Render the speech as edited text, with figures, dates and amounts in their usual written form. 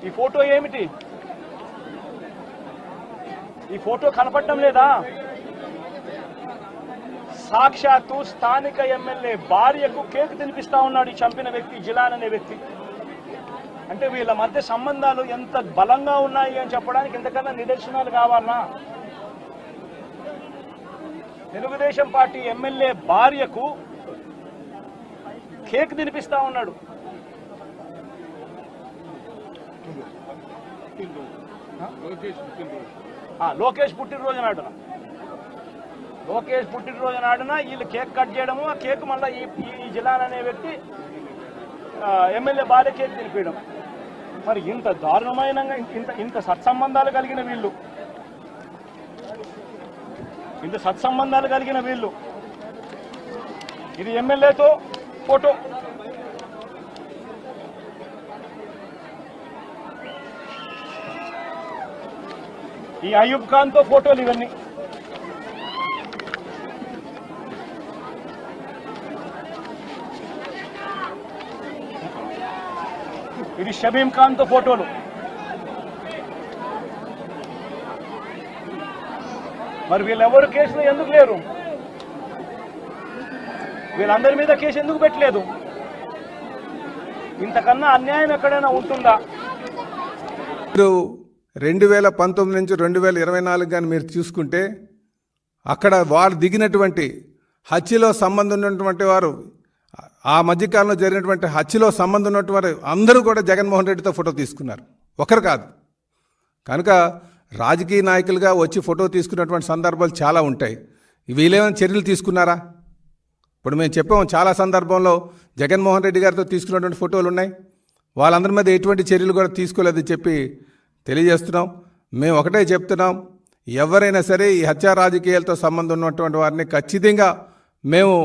ఈ ఫోటో ఏమిటి? ఈ ఫోటో కనపడటం లేదా? సాక్షాత్తు స్థానిక ఎమ్మెల్యే భార్యకు కేక్ తినిపిస్తా ఉన్నాడు ఈ చంపిన వ్యక్తి, జిలాన్ అనే వ్యక్తి. అంటే వీళ్ళ మధ్య సంబంధాలు ఎంత బలంగా ఉన్నాయి అని చెప్పడానికి ఇంతకన్నా నిదర్శనాలు కావాలన్నా? తెలుగుదేశం పార్టీ ఎమ్మెల్యే భార్యకు కేక్ తినిపిస్తా ఉన్నాడు. లోకేష్ పుట్టినరోజు నాడున వీళ్ళు కేక్ కట్ చేయడము, ఆ కేక్ మళ్ళీ ఈ జిలాన్ అనే వ్యక్తి ఎమ్మెల్యే భార్య కేక్ తినిపించడం. మరి ఇంత దారుణమైన ఇంత సత్సంబంధాలు కలిగిన వీళ్ళు, ఇది ఎమ్మెల్యేతో ఫోటో. ఈ అయూబ్ ఖాన్ తో ఫోటోలు ఇవన్నీ. ఇది షబీం ఖాన్ తో ఫోటోలు. మరి వీళ్ళెవరు కేసులో ఎందుకు లేరు? వీళ్ళందరి మీద కేసు ఎందుకు పెట్టలేదు? ఇంతకన్నా అన్యాయం ఎక్కడైనా ఉంటుందా? 2019 నుంచి 2024 కానీ మీరు చూసుకుంటే అక్కడ వారు దిగినటువంటి హత్యలో సంబంధం ఉన్నటువంటి వారు, ఆ మధ్యకాలంలో జరిగినటువంటి హత్యలో సంబంధం ఉన్నటువంటి వారు అందరూ కూడా జగన్మోహన్ రెడ్డితో ఫోటో తీసుకున్నారు, ఒకరు కాదు. కనుక రాజకీయ నాయకులుగా వచ్చి ఫోటో తీసుకున్నటువంటి సందర్భాలు చాలా ఉంటాయి. వీళ్ళేమైనా చర్యలు తీసుకున్నారా? ఇప్పుడు మేము చెప్పాము, చాలా సందర్భంలో జగన్మోహన్ రెడ్డి గారితో తీసుకున్నటువంటి ఫోటోలు ఉన్నాయి. వాళ్ళందరి మీద ఎటువంటి చర్యలు కూడా తీసుకోలేదని చెప్పి తెలియజేస్తున్నాం. మేము ఒకటే చెప్తున్నాం, ఎవరైనా సరే ఈ హత్యా రాజకీయాలతో సంబంధం ఉన్నటువంటి వారిని ఖచ్చితంగా మేము